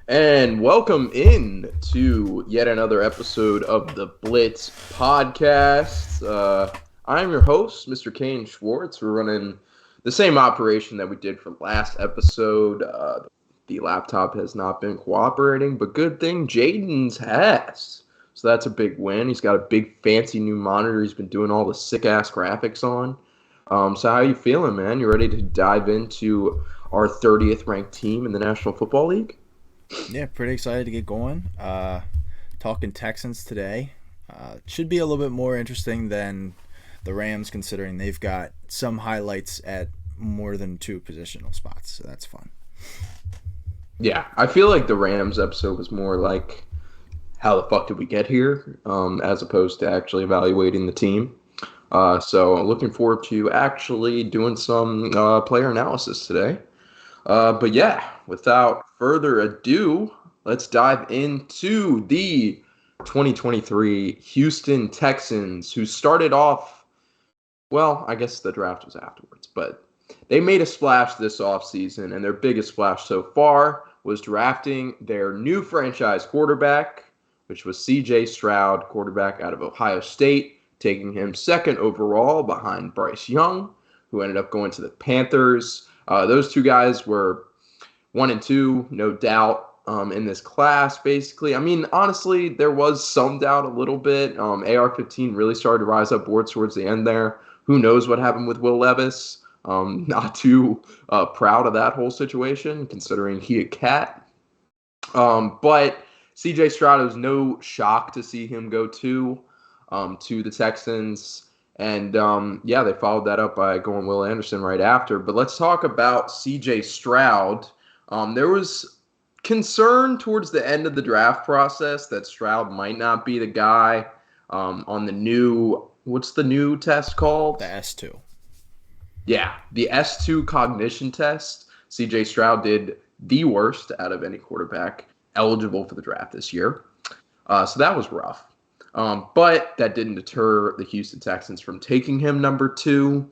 And welcome in to yet another episode of the Blitz podcast. I'm your host, Mr. Kane Schwartz. We're running the same operation that we did for last episode. The laptop has not been cooperating, but good thing Jaden's has. So that's a big win. He's got a big fancy new monitor he's been doing all the sick-ass graphics on. So how you feeling, man? You ready to dive into our 30th ranked team in the National Football League? Yeah, pretty excited to get going. Talking Texans today. Should be a little bit more interesting than the Rams, considering they've got some highlights at more than two positional spots, so that's fun. Yeah, I feel like the Rams episode was more like, how the fuck did we get here, as opposed to actually evaluating the team. So looking forward to actually doing some player analysis today. But yeah, without further ado, let's dive into the 2023 Houston Texans, who started off, well, I guess the draft was afterwards, but they made a splash this offseason, and their biggest splash so far was drafting their new franchise quarterback, which was C.J. Stroud, quarterback out of Ohio State, taking him second overall behind Bryce Young, who ended up going to the Panthers. Those two guys were 1 and 2, no doubt, in this class, basically. I mean, honestly, there was some doubt a little bit. AR-15 really started to rise up boards towards the end there. Who knows what happened with Will Levis? Not too proud of that whole situation, considering he a cat. But C.J. Stroud, it was no shock to see him go to the Texans. And, yeah, they followed that up by going Will Anderson right after. But let's talk about C.J. Stroud. There was concern towards the end of the draft process that Stroud might not be the guy on the new, what's the new test called? The S2. Yeah, the S2 cognition test. C.J. Stroud did the worst out of any quarterback eligible for the draft this year. So that was rough. But that didn't deter the Houston Texans from taking him number 2.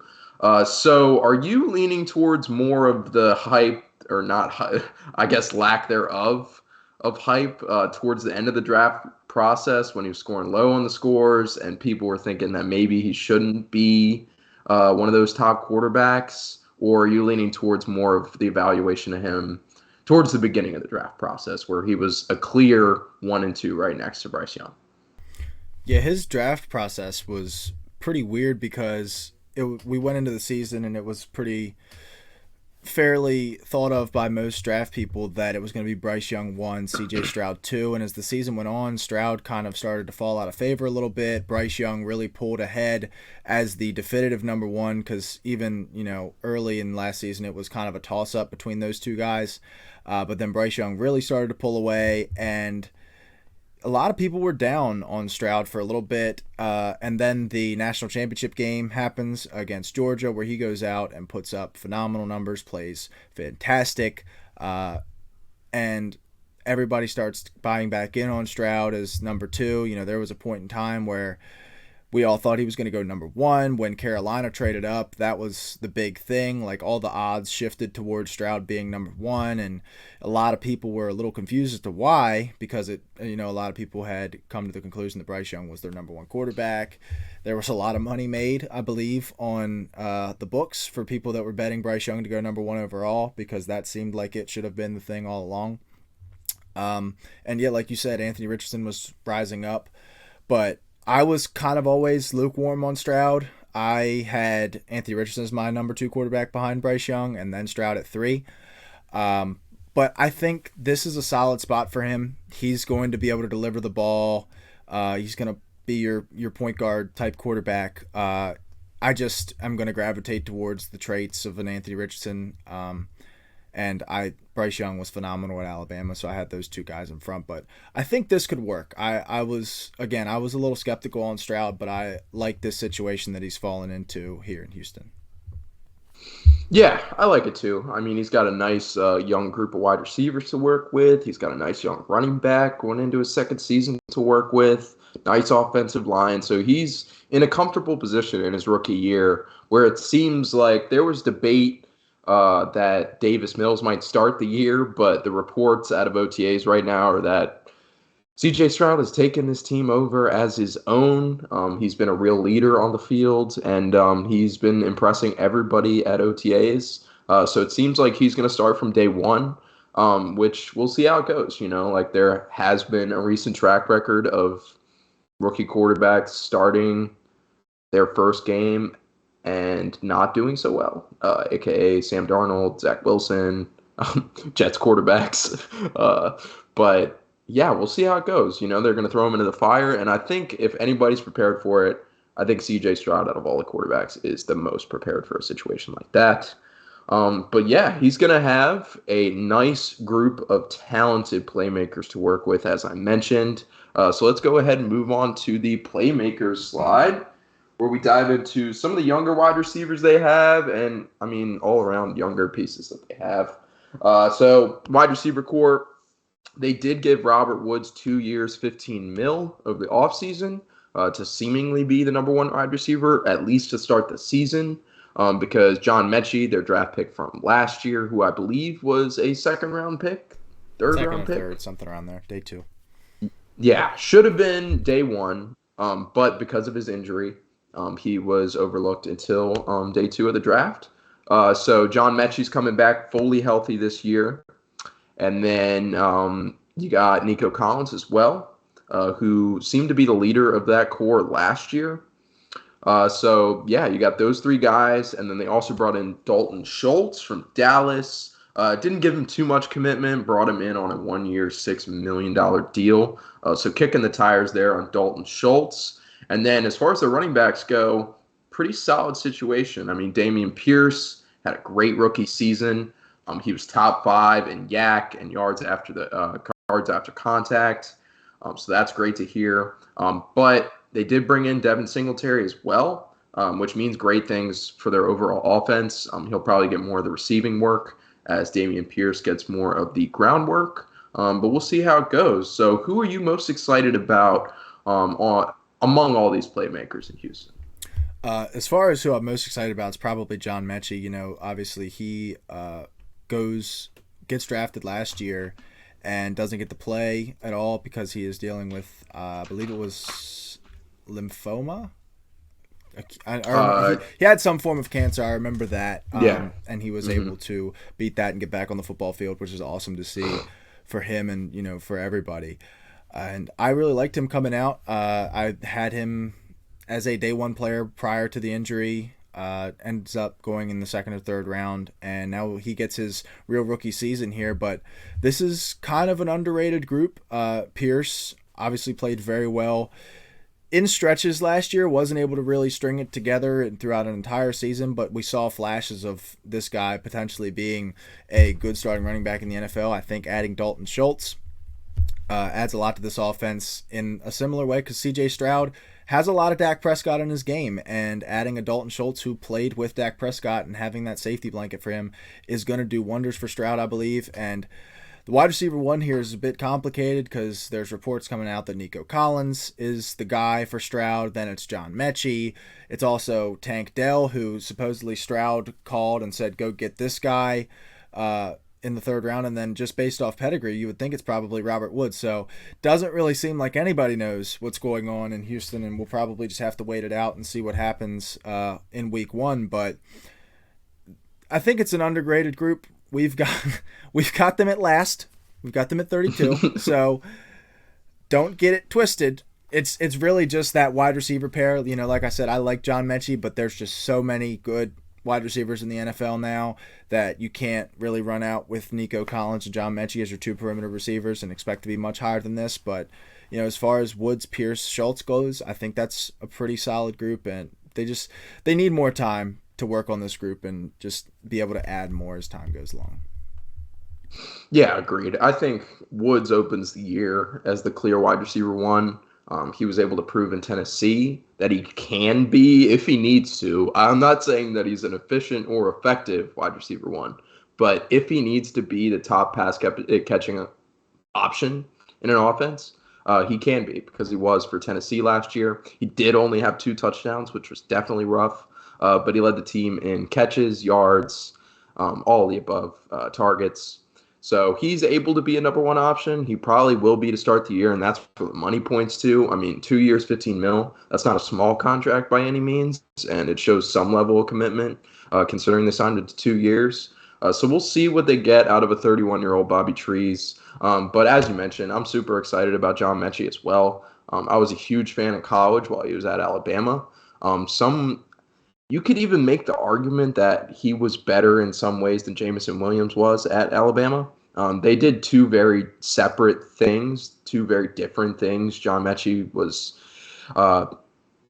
So are you leaning towards more of the hype, or not hype, I guess lack thereof, of hype towards the end of the draft process when he was scoring low on the scores and people were thinking that maybe he shouldn't be one of those top quarterbacks? Or are you leaning towards more of the evaluation of him towards the beginning of the draft process where he was a clear 1 and 2 right next to Bryce Young? Yeah, his draft process was pretty weird because we went into the season and it was pretty fairly thought of by most draft people that it was going to be Bryce Young 1, C.J. Stroud 2, and as the season went on, Stroud kind of started to fall out of favor a little bit. Bryce Young really pulled ahead as the definitive number 1 because even, early in last season it was kind of a toss-up between those two guys, but then Bryce Young really started to pull away, and a lot of people were down on Stroud for a little bit, and then the national championship game happens against Georgia where he goes out and puts up phenomenal numbers, plays fantastic, and everybody starts buying back in on Stroud as number 2. There was a point in time where we all thought he was going to go number 1. When Carolina traded up, that was the big thing. Like, all the odds shifted towards Stroud being number 1, and a lot of people were a little confused as to why, because a lot of people had come to the conclusion that Bryce Young was their number 1 quarterback. There was a lot of money made, I believe, on the books for people that were betting Bryce Young to go number 1 overall, because that seemed like it should have been the thing all along. And yeah, like you said, Anthony Richardson was rising up, but I was kind of always lukewarm on Stroud. I had Anthony Richardson as my number 2 quarterback behind Bryce Young, and then Stroud at 3. But I think this is a solid spot for him. He's going to be able to deliver the ball. He's going to be your point guard type quarterback. I just am going to gravitate towards the traits of an Anthony Richardson. And Bryce Young was phenomenal at Alabama, so I had those two guys in front. But I think this could work. I was a little skeptical on Stroud, but I like this situation that he's fallen into here in Houston. Yeah, I like it too. I mean, he's got a nice young group of wide receivers to work with. He's got a nice young running back going into his second season to work with. Nice offensive line. So he's in a comfortable position in his rookie year where it seems like there was debate that Davis Mills might start the year, but the reports out of OTAs right now are that CJ Stroud has taken this team over as his own. He's been a real leader on the field, and he's been impressing everybody at OTAs. So it seems like he's going to start from day one, which we'll see how it goes. Like there has been a recent track record of rookie quarterbacks starting their first game and not doing so well, aka Sam Darnold, Zach Wilson, Jets quarterbacks. But yeah, we'll see how it goes. They're going to throw him into the fire, and I think if anybody's prepared for it, I think CJ Stroud out of all the quarterbacks is the most prepared for a situation like that. But yeah, he's going to have a nice group of talented playmakers to work with, as I mentioned. So let's go ahead and move on to the playmakers slide, where we dive into some of the younger wide receivers they have, and I mean all around younger pieces that they have. So wide receiver core, they did give Robert Woods 2 years, $15 million over the offseason to seemingly be the number one wide receiver, at least to start the season, because John Mechie, their draft pick from last year, who I believe was a second-round pick, third-round pick. Third, something around there, day 2. Yeah, should have been day 1, but because of his injury, he was overlooked until day 2 of the draft. So John Mechie's coming back fully healthy this year. And then you got Nico Collins as well, who seemed to be the leader of that core last year. So, yeah, you got those 3 guys. And then they also brought in Dalton Schultz from Dallas. Didn't give him too much commitment, brought him in on a 1-year, $6 million deal. So kicking the tires there on Dalton Schultz. And then as far as the running backs go, pretty solid situation. I mean, Dameon Pierce had a great rookie season. He was top 5 in YAC and yards after contact. So that's great to hear. But they did bring in Devin Singletary as well, which means great things for their overall offense. He'll probably get more of the receiving work as Dameon Pierce gets more of the groundwork. But we'll see how it goes. So who are you most excited about among all these playmakers in Houston? As far as who I'm most excited about, it's probably John Mechie. Obviously he gets drafted last year and doesn't get to play at all because he is dealing with, I believe it was lymphoma. He had some form of cancer. I remember that. And he was able to beat that and get back on the football field, which is awesome to see for him and, for everybody. And I really liked him coming out. I had him as a day 1 player prior to the injury. Ends up going in the 2nd or 3rd round, and now he gets his real rookie season here. But this is kind of an underrated group. Pierce obviously played very well in stretches last year, wasn't able to really string it together throughout an entire season, but we saw flashes of this guy potentially being a good starting running back in the NFL. I think adding Dalton Schultz adds a lot to this offense in a similar way, because CJ Stroud has a lot of Dak Prescott in his game, and adding a Dalton Schultz who played with Dak Prescott and having that safety blanket for him is going to do wonders for Stroud, I believe. And the wide receiver 1 here is a bit complicated because there's reports coming out that Nico Collins is the guy for Stroud. Then it's John Mechie. It's also Tank Dell, who supposedly Stroud called and said, go get this guy in the 3rd round. And then just based off pedigree, you would think it's probably Robert Woods. So doesn't really seem like anybody knows what's going on in Houston, and we'll probably just have to wait it out and see what happens in week 1. But I think it's an underrated group. We've got them at last. We've got them at 32. So don't get it twisted. It's really just that wide receiver pair. Like I said, I like John Mechie, but there's just so many good wide receivers in the NFL now that you can't really run out with Nico Collins and John Mechie as your 2 perimeter receivers and expect to be much higher than this. But as far as Woods, Pierce, Schultz goes, I think that's a pretty solid group, and they need more time to work on this group and just be able to add more as time goes along. Yeah, agreed. I think Woods opens the year as the clear wide receiver 1. He was able to prove in Tennessee that he can be if he needs to. I'm not saying that he's an efficient or effective wide receiver 1, but if he needs to be the top pass catching option in an offense, he can be, because he was for Tennessee last year. He did only have 2 touchdowns, which was definitely rough, but he led the team in catches, yards, all of the above targets. So he's able to be a number one option. He probably will be to start the year, and that's for the money points too. I mean, 2 years, 15 mil. That's not a small contract by any means, and it shows some level of commitment considering they signed it to 2 years. So we'll see what they get out of a 31-year-old Bobby Trees. But as you mentioned, I'm super excited about John Mechie as well. I was a huge fan in college while he was at Alabama. Some You could even make the argument that he was better in some ways than Jameson Williams was at Alabama. They did two very separate things, two very different things. John Mechie was uh,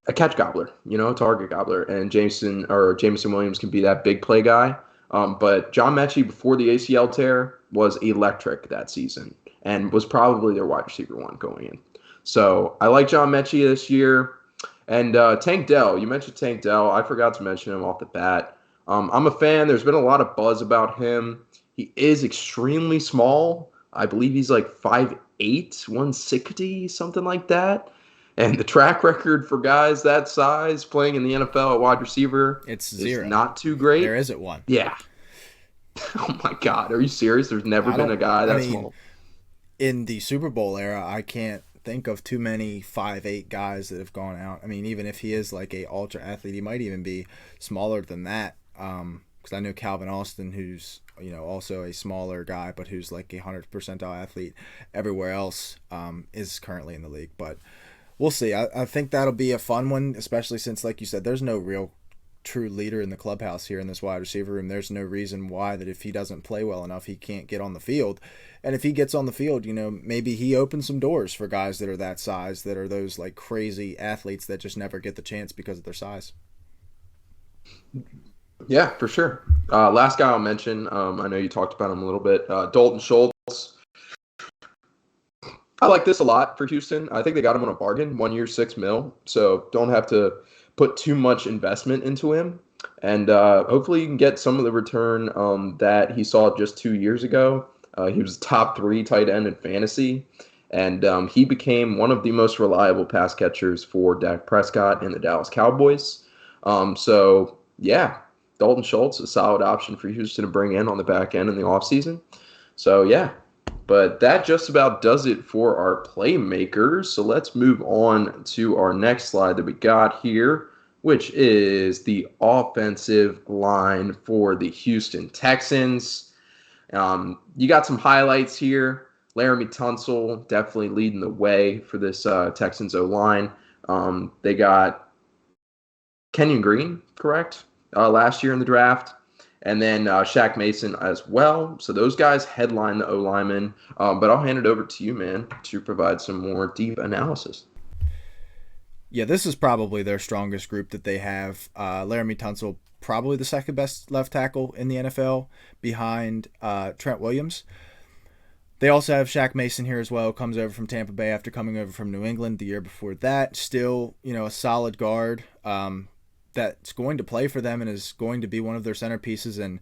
a catch gobbler, a target gobbler, and Jameson Williams can be that big play guy. But John Mechie, before the ACL tear, was electric that season and was probably their wide receiver one going in. So I like John Mechie this year. And Tank Dell, you mentioned Tank Dell. I forgot to mention him off the bat. I'm a fan. There's been a lot of buzz about him. He is extremely small. I believe he's like 5'8", 160, something like that. And the track record for guys that size playing in the NFL at wide receiver It's is zero. not too great. There isn't one. Yeah. Oh, my God. Are you serious? There's never been a guy that small. In the Super Bowl era, I can't think of too many 5'8" guys that have gone out. I mean, even if he is like a ultra athlete, he might even be smaller than that. Because I know Calvin Austin, who's also a smaller guy, but who's like a 100th percentile athlete everywhere else, is currently in the league. But we'll see. I think that'll be a fun one, especially since, like you said, there's no real true leader in the clubhouse here in this wide receiver room. There's no reason why that if he doesn't play well enough, he can't get on the field. And if he gets on the field, maybe he opens some doors for guys that are that size, that are those like crazy athletes that just never get the chance because of their size. Yeah, for sure. Last guy I'll mention, I know you talked about him a little bit, Dalton Schultz. I like this a lot for Houston. I think they got him on a bargain, 1 year, $6 million. So don't have to put too much investment into him. And hopefully you can get some of the return that he saw just 2 years ago. He was top 3 tight end in fantasy. And he became one of the most reliable pass catchers for Dak Prescott and the Dallas Cowboys. So, yeah, Dalton Schultz, a solid option for Houston to bring in on the back end in the offseason. So, yeah. But that just about does it for our playmakers. So let's move on to our next slide that we got here, which is the offensive line for the Houston Texans. You got some highlights here. Laramie Tunsil definitely leading the way for this Texans O-line. They got Kenyon Green, correct, last year in the draft. And then Shaq Mason as well. So those guys headline the O-linemen. But I'll hand it over to you, man, to provide some more deep analysis. Yeah, this is probably their strongest group that they have. Laramie Tunsil, probably the second best left tackle in the NFL behind Trent Williams. They also have Shaq Mason here as well. Comes over from Tampa Bay after coming over from New England the year before that. Still, a solid guard. That's going to play for them and is going to be one of their centerpieces, and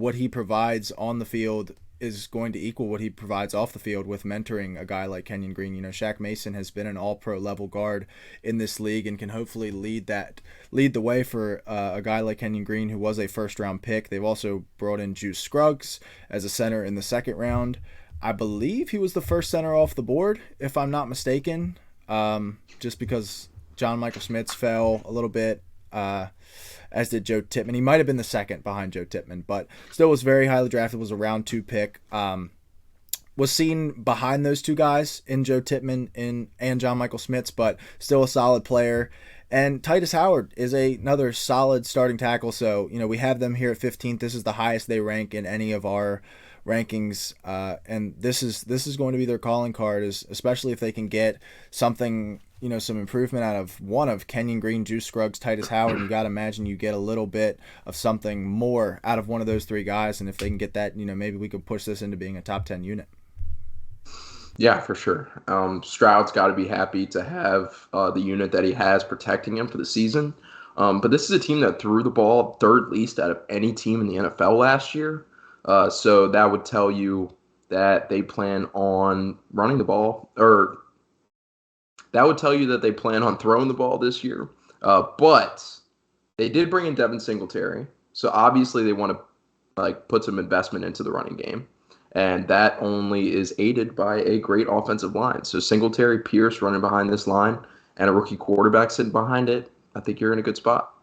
what he provides on the field is going to equal what he provides off the field with mentoring a guy like Kenyon Green. Shaq Mason has been an all-pro level guard in this league and can hopefully lead the way for a guy like Kenyon Green, who was a first-round pick. They've also brought in Juice Scruggs as a center in the second round. I believe he was the first center off the board, if I'm not mistaken, just because John Michael Schmitz fell a little bit. As did Joe Tippmann. He might have been the second behind Joe Tippmann, but still was very highly drafted, was a round 2 pick. Was seen behind those two guys in Joe Tippmann and John Michael Schmitz, but still a solid player. And Titus Howard is another solid starting tackle. So, we have them here at 15th. This is the highest they rank in any of our rankings. And this is going to be their calling card, especially if they can get something, some improvement out of one of Kenyon Green, Juice Scruggs, Titus Howard. You got to imagine you get a little bit of something more out of one of those 3 guys. And if they can get that, maybe we could push this into being a top 10 unit. Yeah, for sure. Stroud's got to be happy to have the unit that he has protecting him for the season. But this is a team that threw the ball 3rd least out of any team in the NFL last year. So that would tell you that they plan on running the ball, or that would tell you that they plan on throwing the ball this year. But they did bring in Devin Singletary. So obviously they want to like put some investment into the running game. And that only is aided by a great offensive line. So Singletary, Pierce running behind this line, and a rookie quarterback sitting behind it. I think you're in a good spot.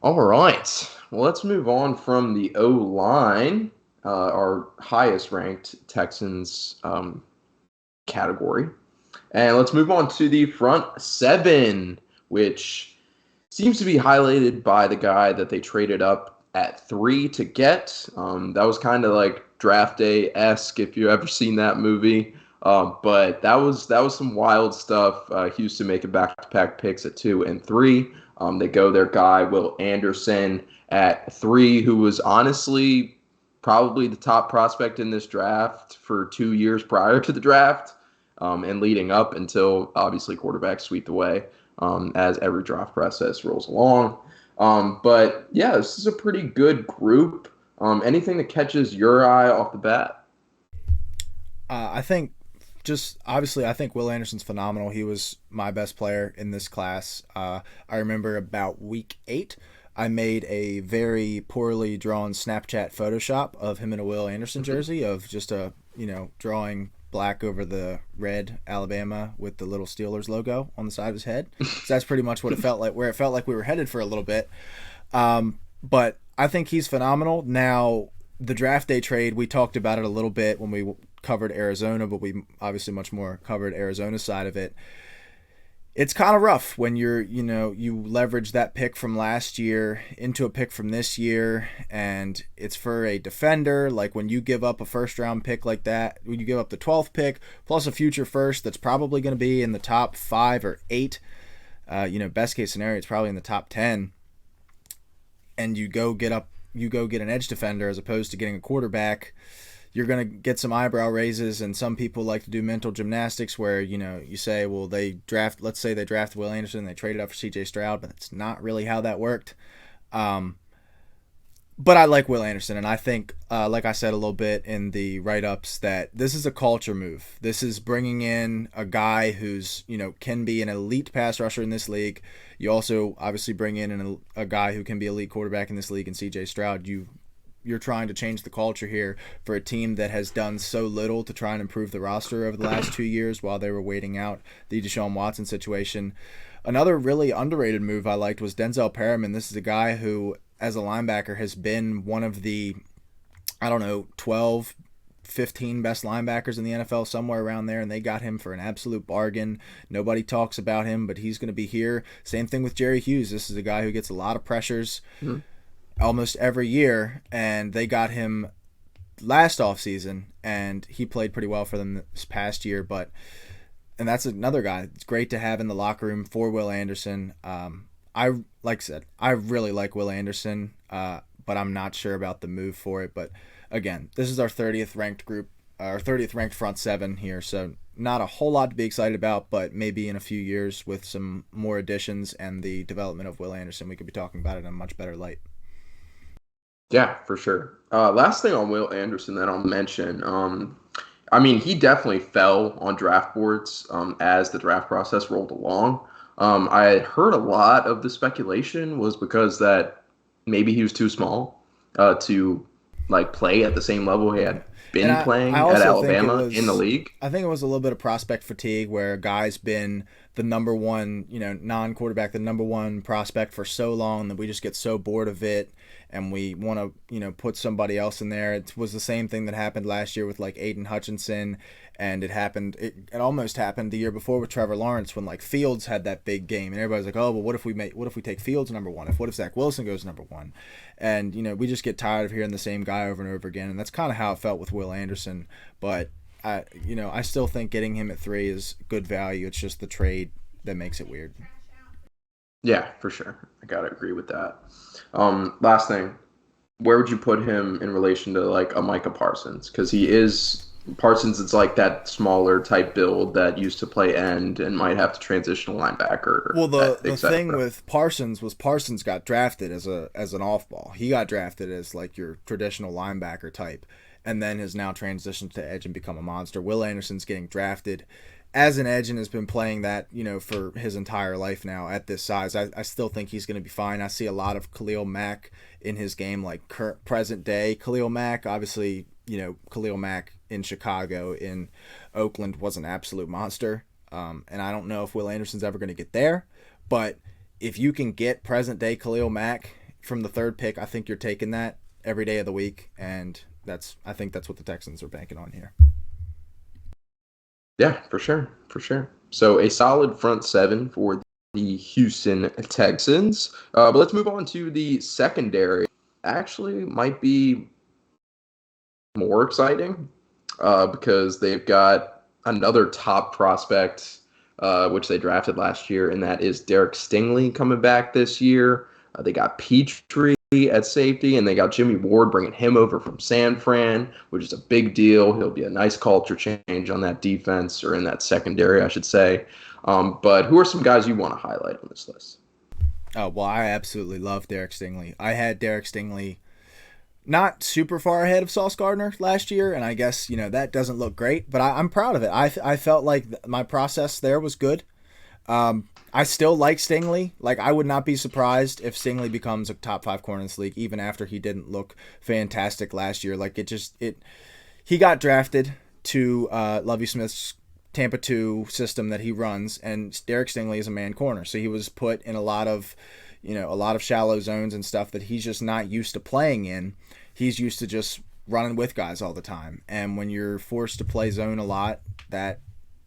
All right. Well, let's move on from the O line, our highest ranked Texans category. And let's move on to the front seven, which seems to be highlighted by the guy that they traded up at 3 to get. That was kind of like Draft Day-esque, if you ever seen that movie. But that was some wild stuff. Houston making back-to-back picks at 2 and 3. They go their guy, Will Anderson, at 3, who was honestly probably the top prospect in this draft for 2 years prior to the draft, and leading up until obviously quarterbacks sweep the way as every draft process rolls along. But yeah, this is a pretty good group. Anything that catches your eye off the bat? I think just obviously, I think Will Anderson's phenomenal. He was my best player in this class. I remember about week 8, I made a very poorly drawn Snapchat Photoshop of him in a Will Anderson jersey of just a, drawing black over the red Alabama with the little Steelers logo on the side of his head. So that's pretty much what it felt like, where it felt like we were headed for a little bit. But I think he's phenomenal. Now, the draft day trade, we talked about it a little bit when we covered Arizona, but we obviously much more covered Arizona's side of it. It's kind of rough when you leverage that pick from last year into a pick from this year, and it's for a defender. Like when you give up a first round pick like that, when you give up the 12th pick plus a future first that's probably going to be in the top 5 or 8, best case scenario, it's probably in the top 10, and you go get an edge defender as opposed to getting a quarterback, you're going to get some eyebrow raises, and some people like to do mental gymnastics where, you say, well, let's say they drafted Will Anderson, they traded up for CJ Stroud, but that's not really how that worked. But I like Will Anderson, and I think, like I said a little bit in the write-ups, that this is a culture move. This is bringing in a guy who's, can be an elite pass rusher in this league. You also obviously bring in a guy who can be elite quarterback in this league in CJ Stroud. You're trying to change the culture here for a team that has done so little to try and improve the roster over the last 2 years while they were waiting out the Deshaun Watson situation. Another really underrated move I liked was Denzel Perriman. This is a guy who, as a linebacker, has been one of the, 12, 15 best linebackers in the NFL, somewhere around there, and they got him for an absolute bargain. Nobody talks about him, but he's going to be here. Same thing with Jerry Hughes. This is a guy who gets a lot of pressures almost every year, and they got him last offseason, and he played pretty well for them this past year. And that's another guy it's great to have in the locker room for Will Anderson. I really like Will Anderson, but I'm not sure about the move for it. But again, this is our 30th ranked group, our 30th ranked front 7 here, so not a whole lot to be excited about, but maybe in a few years with some more additions and the development of Will Anderson, we could be talking about it in a much better light. Yeah, for sure. Last thing on Will Anderson that I'll mention, he definitely fell on draft boards as the draft process rolled along. I had heard a lot of the speculation was because that maybe he was too small to play at the same level he had been playing at Alabama in the league. I think it was a little bit of prospect fatigue where a guy's been the number one, non-quarterback, the number one prospect for so long that we just get so bored of it and we want to, put somebody else in there. It was the same thing that happened last year with Aiden Hutchinson, and it almost happened the year before with Trevor Lawrence when Fields had that big game, and everybody's like, oh, well, what if we take Fields number 1? What if Zach Wilson goes number 1? And we just get tired of hearing the same guy over and over again, and that's kind of how it felt with Will Anderson. But I still think getting him at 3 is good value. It's just the trade that makes it weird. Yeah, for sure. I gotta agree with that. Last thing, where would you put him in relation to a Micah Parsons? Because Parsons is that smaller type build that used to play end and might have to transition a linebacker. Well, the thing with Parsons was Parsons got drafted as an off ball. He got drafted as your traditional linebacker type, and then has now transitioned to edge and become a monster. Will Anderson's getting drafted as an edge and has been playing that, for his entire life now at this size. I still think he's going to be fine. I see a lot of Khalil Mack in his game, like present day Khalil Mack. Obviously, Khalil Mack in Chicago, in Oakland, was an absolute monster. And I don't know if Will Anderson's ever going to get there, but if you can get present day Khalil Mack from the third pick, I think you're taking that every day of the week, and I think that's what the Texans are banking on here. Yeah, for sure, for sure. So a solid front seven for the Houston Texans. But let's move on to the secondary. Actually, might be more exciting because they've got another top prospect, which they drafted last year, and that is Derek Stingley coming back this year. They got Petrie at safety, and they got Jimmy Ward bringing him over from San Fran, which is a big deal. He'll be a nice culture change on that defense, or in that secondary, I should say. But who are some guys you want to highlight on this list? Oh, well, I absolutely love Derek Stingley. I had Derek Stingley not super far ahead of Sauce Gardner last year, and I guess, that doesn't look great, but I'm proud of it. I felt like my process there was good. I still like Stingley. Like, I would not be surprised if Stingley becomes a top 5 corner in this league, even after he didn't look fantastic last year. Like, he got drafted to Lovie Smith's Tampa 2 system that he runs, and Derek Stingley is a man corner, so he was put in a lot of shallow zones and stuff that he's just not used to playing in. He's used to just running with guys all the time, and when you're forced to play zone a lot, that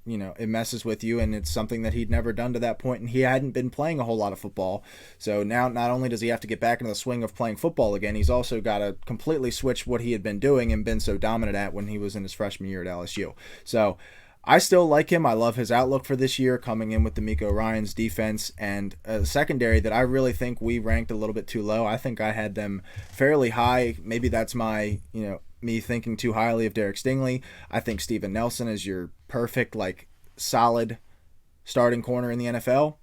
it messes with you, and it's something that he'd never done to that point, and he hadn't been playing a whole lot of football. So now not only does he have to get back into the swing of playing football again, he's also got to completely switch what he had been doing and been so dominant at when he was in his freshman year at LSU. So I still like him. I love his outlook for this year, coming in with D'Amico Ryan's defense and a secondary that I really think we ranked a little bit too low. I think I had them fairly high. Maybe that's my, me thinking too highly of Derek Stingley. I think Steven Nelson is your perfect, solid starting corner in the NFL.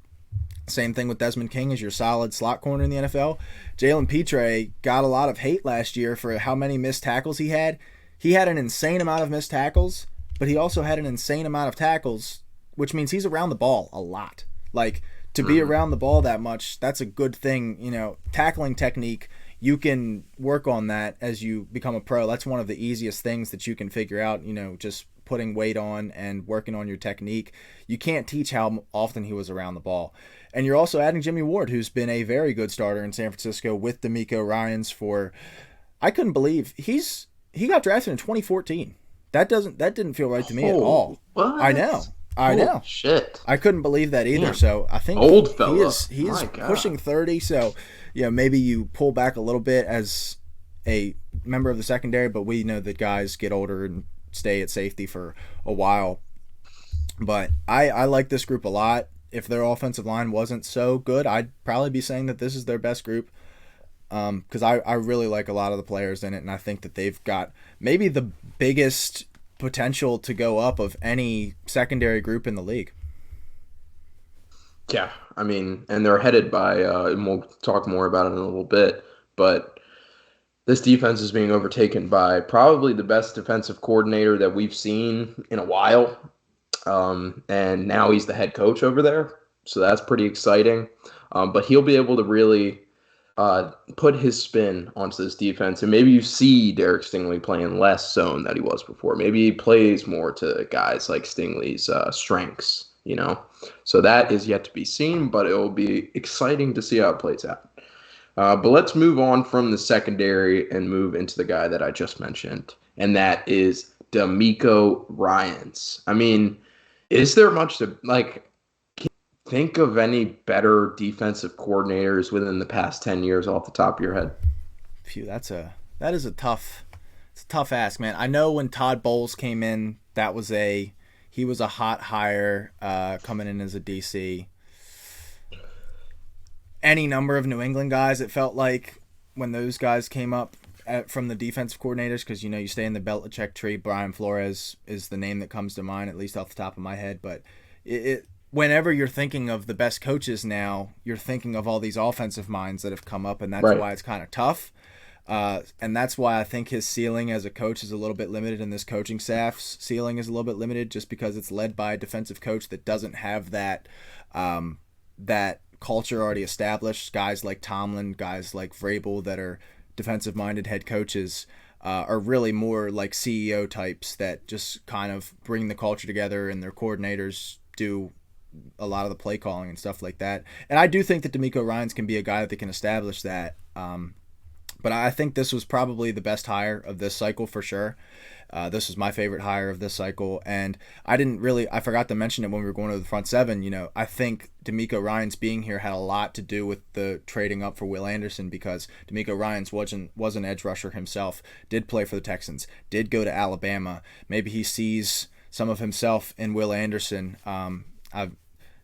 Same thing with Desmond King as your solid slot corner in the NFL. Jalen Petrie got a lot of hate last year for how many missed tackles he had. He had an insane amount of missed tackles, but he also had an insane amount of tackles, which means he's around the ball a lot. To be around the ball that much, that's a good thing. Tackling technique, you can work on that as you become a pro. That's one of the easiest things that you can figure out, just putting weight on and working on your technique. You can't teach how often he was around the ball. And you're also adding Jimmy Ward, who's been a very good starter in San Francisco with D'Amico Ryans I couldn't believe he got drafted in 2014. That didn't feel right to me at all. What? I know. Shit. I couldn't believe that either. Yeah. So I think old fella. He is pushing 30. So maybe you pull back a little bit as a member of the secondary, but we know that guys get older and stay at safety for a while. But I like this group a lot. If their offensive line wasn't so good, I'd probably be saying that this is their best group. Because I really like a lot of the players in it, and I think that they've got maybe the biggest potential to go up of any secondary group in the league. Yeah, and they're headed by, and we'll talk more about it in a little bit, but this defense is being overtaken by probably the best defensive coordinator that we've seen in a while, and now he's the head coach over there, so that's pretty exciting. But he'll be able to really put his spin onto this defense, and maybe you see Derek Stingley playing less zone than he was before. Maybe he plays more to guys like Stingley's strengths, So that is yet to be seen, but it will be exciting to see how it plays out. But let's move on from the secondary and move into the guy that I just mentioned, and that is D'Amico Ryans. Is there much to think of any better defensive coordinators within the past 10 years off the top of your head? Phew, that is a tough ask, man. I know when Todd Bowles came in, he was a hot hire coming in as a DC. Any number of New England guys, it felt like, when those guys came up from the defensive coordinators, because you stay in the Belichick tree. Brian Flores is the name that comes to mind, at least off the top of my head. But whenever you're thinking of the best coaches now, you're thinking of all these offensive minds that have come up, and that's right. Why it's kind of tough. And that's why I think his ceiling as a coach is a little bit limited, and this coaching staff's ceiling is a little bit limited, just because it's led by a defensive coach that doesn't have that culture already established. Guys like Tomlin, guys like Vrabel that are defensive minded head coaches are really more like CEO types that just kind of bring the culture together, and their coordinators do a lot of the play calling and stuff like that. And I do think that D'Amico Ryans can be a guy that can establish that. But I think this was probably the best hire of this cycle for sure. This was my favorite hire of this cycle, and I forgot to mention it when we were going to the front seven. I think D'Amico Ryans being here had a lot to do with the trading up for Will Anderson, because D'Amico Ryans was an edge rusher himself, did play for the Texans, did go to Alabama. Maybe he sees some of himself in Will Anderson. I've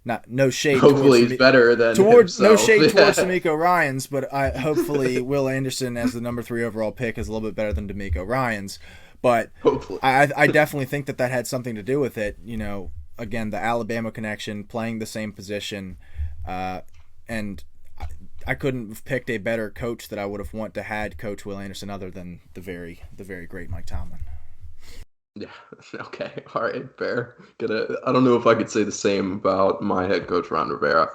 not no shade. Hopefully, he's better than towards himself. no shade towards D'Amico Ryans, but hopefully Will Anderson as the number 3 overall pick is a little bit better than D'Amico Ryans. But Hopefully. I definitely think that had something to do with it. Again, the Alabama connection, playing the same position, and I couldn't have picked a better coach that I would have want to had coach Will Anderson other than the very great Mike Tomlin. Yeah. Okay. All right. Fair. I don't know if I could say the same about my head coach Ron Rivera,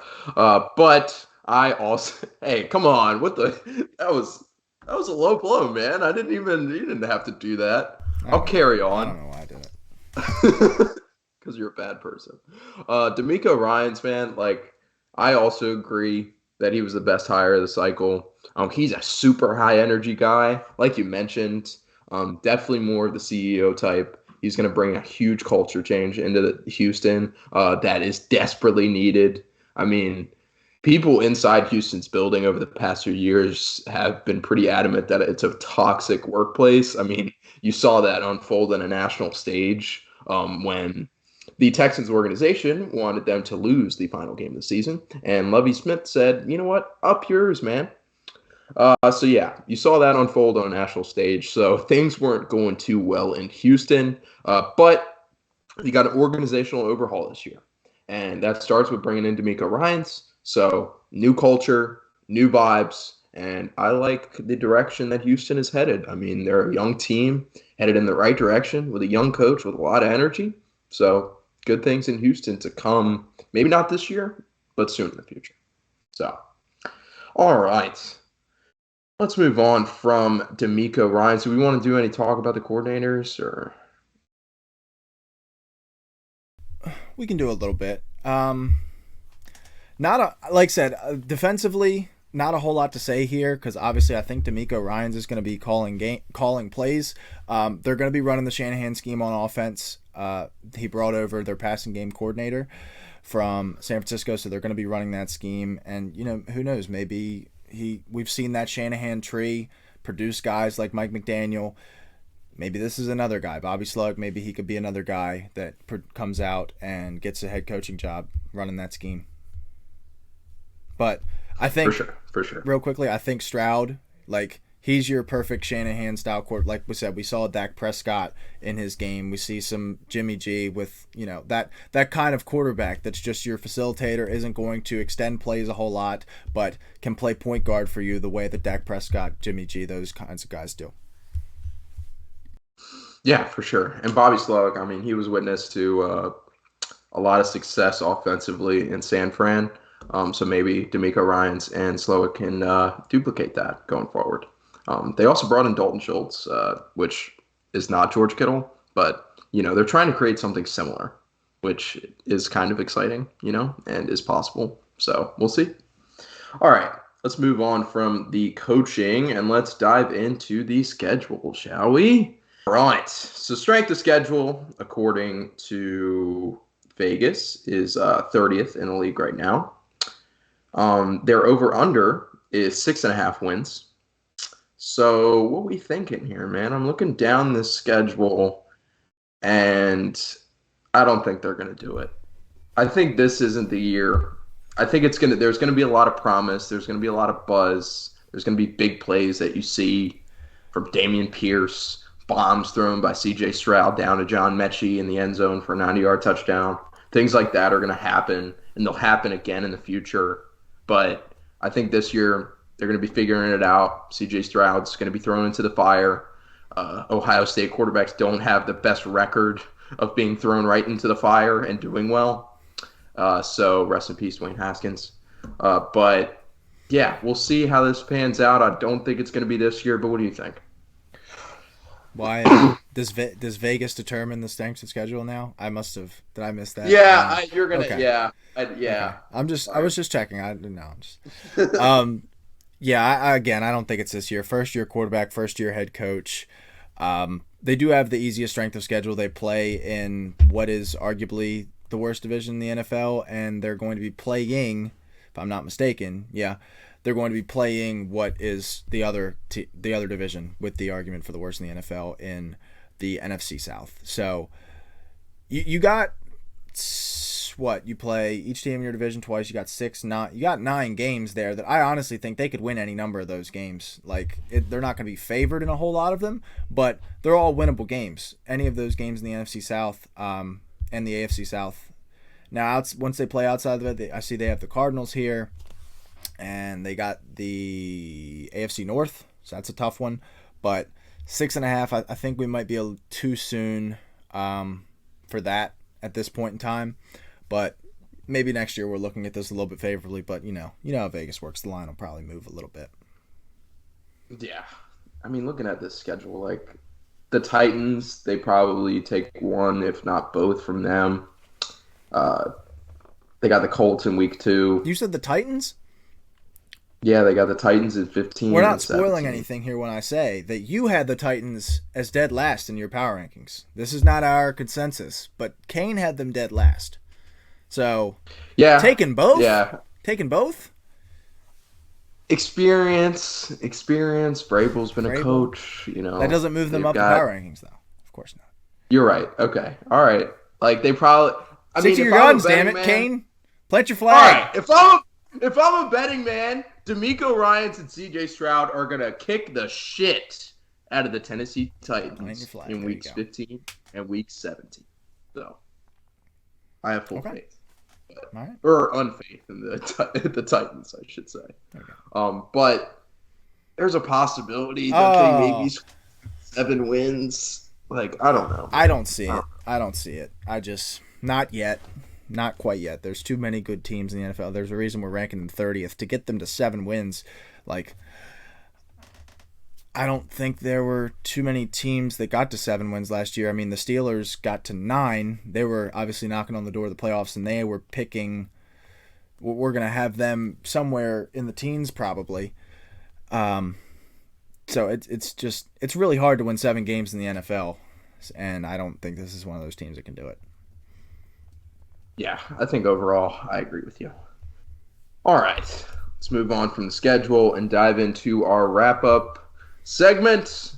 but I also. Hey, come on! That was a low blow, man. You didn't have to do that. I'll carry on. I don't know why I did it. Because you're a bad person. D'Amico Ryans, man. I also agree that he was the best hire of the cycle. He's a super high energy guy, like you mentioned. Definitely more of the CEO type. He's going to bring a huge culture change into Houston that is desperately needed. I mean, people inside Houston's building over the past few years have been pretty adamant that it's a toxic workplace. I mean, you saw that unfold on a national stage when the Texans organization wanted them to lose the final game of the season. And Lovie Smith said, you know what, up yours, man. So yeah, you saw that unfold on a national stage. So things weren't going too well in Houston, but you got an organizational overhaul this year, and that starts with bringing in D'Amico Ryans. So new culture, new vibes, and I like the direction that Houston is headed. I mean, they're a young team headed in the right direction with a young coach with a lot of energy. So good things in Houston to come. Maybe not this year, but soon in the future. So, all right. Let's move on from D'Amico Ryans. Do we want to do any talk about the coordinators, or? We can do a little bit. Like I said, defensively, not a whole lot to say here, because obviously I think D'Amico Ryans is going to be calling plays. They're going to be running the Shanahan scheme on offense. He brought over their passing game coordinator from San Francisco, so they're going to be running that scheme. And who knows? Maybe we've seen that Shanahan tree produce guys like Mike McDaniel. Maybe this is another guy, Bobby Slug. Maybe he could be another guy that comes out and gets a head coaching job running that scheme. But I think, for sure. real quickly, I think Stroud, he's your perfect Shanahan style court. Like we said, we saw Dak Prescott in his game. We see some Jimmy G with, that kind of quarterback that's just your facilitator, isn't going to extend plays a whole lot, but can play point guard for you the way that Dak Prescott, Jimmy G, those kinds of guys do. Yeah, for sure. And Bobby Slug, I mean, he was witness to a lot of success offensively in San Fran. So maybe D'Amico Ryans and Slowick can duplicate that going forward. They also brought in Dalton Schultz, which is not George Kittle, but, they're trying to create something similar, which is kind of exciting, and is possible. So we'll see. All right, let's move on from the coaching and let's dive into the schedule, shall we? All right, so strength of schedule, according to Vegas, is 30th in the league right now. Their over-under is 6.5 wins. So what are we thinking here, man? I'm looking down this schedule, and I don't think they're going to do it. I think this isn't the year. I think there's going to be a lot of promise. There's going to be a lot of buzz. There's going to be big plays that you see from Dameon Pierce, bombs thrown by C.J. Stroud down to John Mechie in the end zone for a 90-yard touchdown. Things like that are going to happen, and they'll happen again in the future. But I think this year They're going to be figuring it out. C.J. Stroud's going to be thrown into the fire. Ohio State quarterbacks don't have the best record of being thrown right into the fire and doing well. So rest in peace, Dwayne Haskins. But yeah, we'll see how this pans out. I don't think it's going to be this year, but what do you think? Why does Vegas determine the strength of schedule now? Did I miss that? Yeah, you're gonna. Okay. Yeah, Okay. I was just checking. I didn't know. Yeah. I don't think it's this year. First year quarterback, first year head coach. They do have the easiest strength of schedule. They play in what is arguably the worst division in the NFL, and they're going to be playing, if I'm not mistaken, they're going to be playing what is the other division with the argument for the worst in the NFL in the NFC South. So you got what you play each team in your division twice. You got 9 games there that I honestly think they could win any number of those games. They're not going to be favored in a whole lot of them, but they're all winnable games. Any of those games in the NFC South and the AFC South. Now, once they play outside of it, I see they have the Cardinals here. And they got the AFC North, so that's a tough one. But 6.5, I think we might be a little too soon for that at this point in time. But maybe next year we're looking at this a little bit favorably. But you know how Vegas works. The line will probably move a little bit. Yeah, I mean, looking at this schedule, like the Titans, they probably take one, if not both, from them. They got the Colts in week 2. You said the Titans? Yeah, they got the Titans at 15. We're not spoiling anything here when I say that you had the Titans as dead last in your power rankings. This is not our consensus, but Kane had them dead last. So, yeah, taking both? Yeah. Taking both? Experience. Vrabel's been a coach, That doesn't move them up the power rankings, though. Of course not. You're right. Okay. All right. Like, they probably... Stick to your guns, damn it, Kane. Plant your flag. All right. If I'm a betting man, DeMeco Ryans and C.J. Stroud are going to kick the shit out of the Tennessee Titans in weeks 15 and week 17. So, I have full faith. All right. Or unfaith in the Titans, I should say. Okay. But there's a possibility that they maybe 7 wins. Like, I don't know. I don't see it. Not yet. Not quite yet. There's too many good teams in the NFL. There's a reason we're ranking them 30th. To get them to 7 wins, I don't think there were too many teams that got to 7 wins last year. I mean, the Steelers got to 9. They were obviously knocking on the door of the playoffs, and they were picking. We're going to have them somewhere in the teens probably. So it's really hard to win 7 games in the NFL, and I don't think this is one of those teams that can do it. Yeah, I think overall I agree with you. All right, let's move on from the schedule and dive into our wrap-up segment,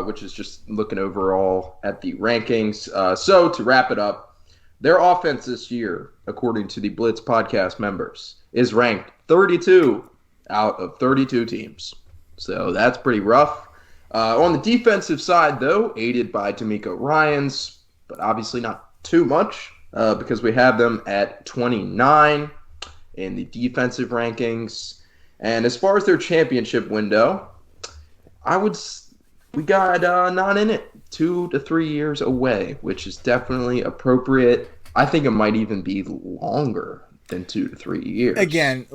which is just looking overall at the rankings. So to wrap it up, their offense this year, according to the Blitz podcast members, is ranked 32 out of 32 teams. So that's pretty rough. On the defensive side, though, aided by DeMeco Ryans, but obviously not too much. Because we have them at 29 in the defensive rankings. And as far as their championship window, we got not in it, 2 to 3 years away, which is definitely appropriate. I think it might even be longer than 2 to 3 years. Again,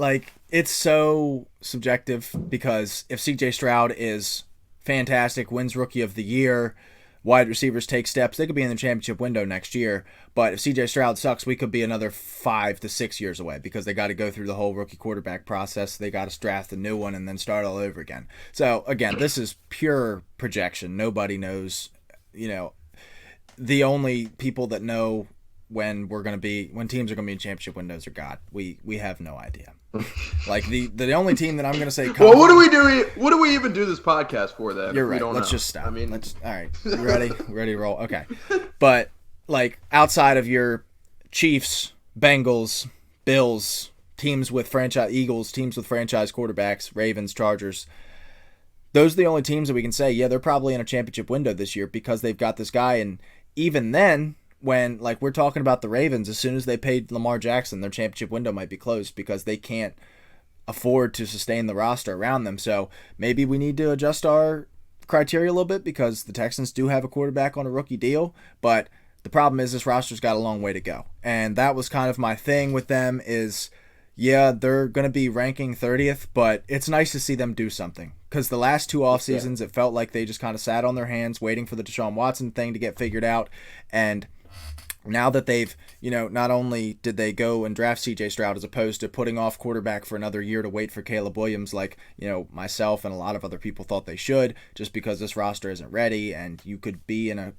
it's so subjective because if C.J. Stroud is fantastic, wins Rookie of the Year, wide receivers take steps, they could be in the championship window next year. But if C.J. Stroud sucks, we could be another 5 to 6 years away because they got to go through the whole rookie quarterback process. They got to draft a new one and then start all over again. So, again, this is pure projection. Nobody knows. The only people that know when teams are going to be in championship windows are God. We have no idea. The only team that I'm going to say. Well, what do we even do this podcast for then? You're right. Let's just stop. All right. You ready? Ready to roll? Okay. But outside of your Chiefs, Bengals, Bills, teams with franchise Eagles, teams with franchise quarterbacks, Ravens, Chargers, those are the only teams that we can say, yeah, they're probably in a championship window this year because they've got this guy. And even then, when we're talking about the Ravens, as soon as they paid Lamar Jackson, their championship window might be closed because they can't afford to sustain the roster around them. So maybe we need to adjust our criteria a little bit because the Texans do have a quarterback on a rookie deal, but the problem is this roster's got a long way to go. And that was kind of my thing with them is, yeah, they're going to be ranking 30th, but it's nice to see them do something. Because the last two off seasons, it felt like they just kind of sat on their hands waiting for the Deshaun Watson thing to get figured out. And now that they've, not only did they go and draft CJ Stroud as opposed to putting off quarterback for another year to wait for Caleb Williams, like, myself and a lot of other people thought they should, just because this roster isn't ready and you could be in a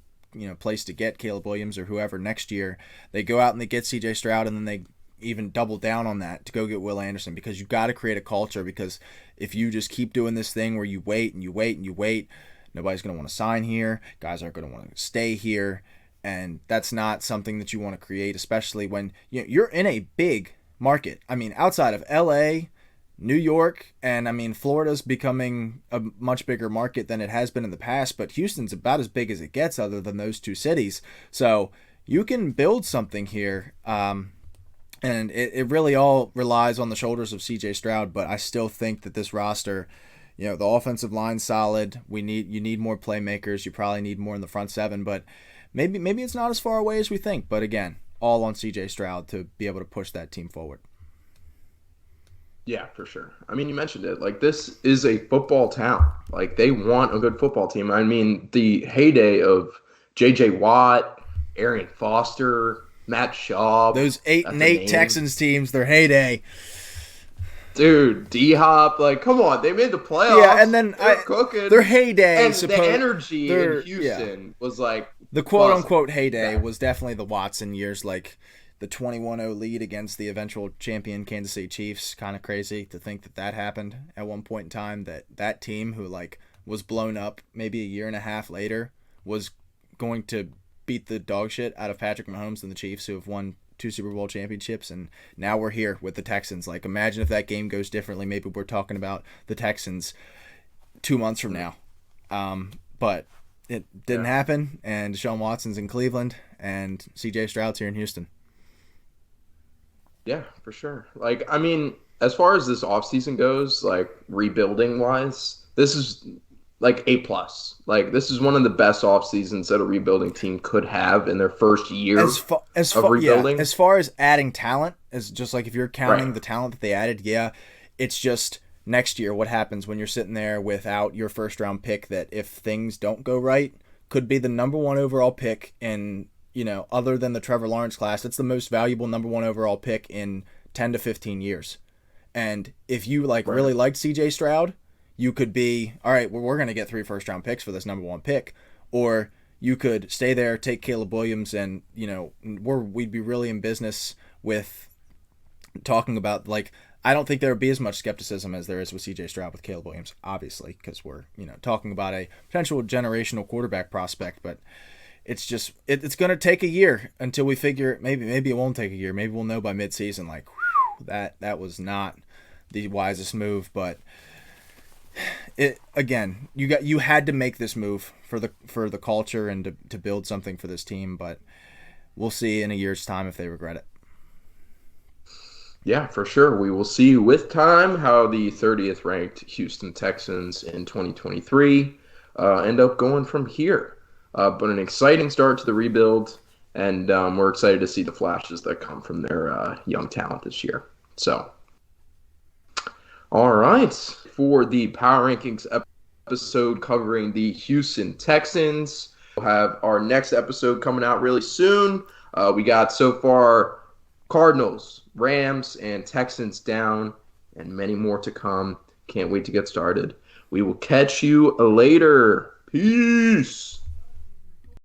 place to get Caleb Williams or whoever next year. They go out and they get CJ Stroud, and then they even double down on that to go get Will Anderson, because you've got to create a culture, because if you just keep doing this thing where you wait and you wait and you wait, nobody's going to want to sign here. Guys aren't going to want to stay here. And that's not something that you want to create, especially when you're in a big market. I mean, outside of LA, New York, and Florida's becoming a much bigger market than it has been in the past, but Houston's about as big as it gets other than those two cities. So you can build something here, and it really all relies on the shoulders of CJ Stroud, but I still think that this roster, the offensive line's solid. You need more playmakers. You probably need more in the front seven, but maybe it's not as far away as we think. But again, all on CJ Stroud to be able to push that team forward. Yeah, for sure. You mentioned it. Like, this is a football town. Like, they want a good football team. The heyday of J.J. Watt, Arian Foster, Matt Schaub. Those 8-8 Texans teams, their heyday. Dude, D-Hop, like, come on. They made the playoffs. Yeah, and then they're cooking. Their heyday. And the energy in Houston was like... The quote-unquote heyday was definitely the Watson years, like... The 21-0 lead against the eventual champion Kansas City Chiefs, kind of crazy to think that happened at one point in time, that team who was blown up maybe a year and a half later was going to beat the dog shit out of Patrick Mahomes and the Chiefs, who have won 2 Super Bowl championships, and now we're here with the Texans. Like, imagine if that game goes differently. Maybe we're talking about the Texans 2 months from now. But it didn't happen, and Deshaun Watson's in Cleveland, and CJ Stroud's here in Houston. Yeah, for sure. As far as this offseason goes, rebuilding wise, this is A+. This is one of the best off seasons that a rebuilding team could have in their first year of rebuilding. Yeah, as far as adding talent, as just if you're counting the talent that they added, it's just next year what happens when you're sitting there without your first round pick that, if things don't go right, could be the number 1 overall pick in, other than the Trevor Lawrence class, it's the most valuable number 1 overall pick in 10 to 15 years. And if you really liked CJ Stroud, you could be, all right, well, we're going to get 3 first-round picks for this number 1 pick. Or you could stay there, take Caleb Williams, and, we'd be really in business with talking about, I don't think there would be as much skepticism as there is with CJ Stroud with Caleb Williams, obviously, because we're, talking about a potential generational quarterback prospect, but it's just it's going to take a year until we figure maybe it won't take a year. Maybe we'll know by midseason that was not the wisest move, but you had to make this move for the culture and to build something for this team, but we'll see in a year's time if they regret it. Yeah, for sure. We will see with time how the 30th ranked Houston Texans in 2023 end up going from here. But an exciting start to the rebuild, and we're excited to see the flashes that come from their young talent this year. So, all right. For the Power Rankings episode covering the Houston Texans, we'll have our next episode coming out really soon. We got so far Cardinals, Rams, and Texans down, and many more to come. Can't wait to get started. We will catch you later. Peace.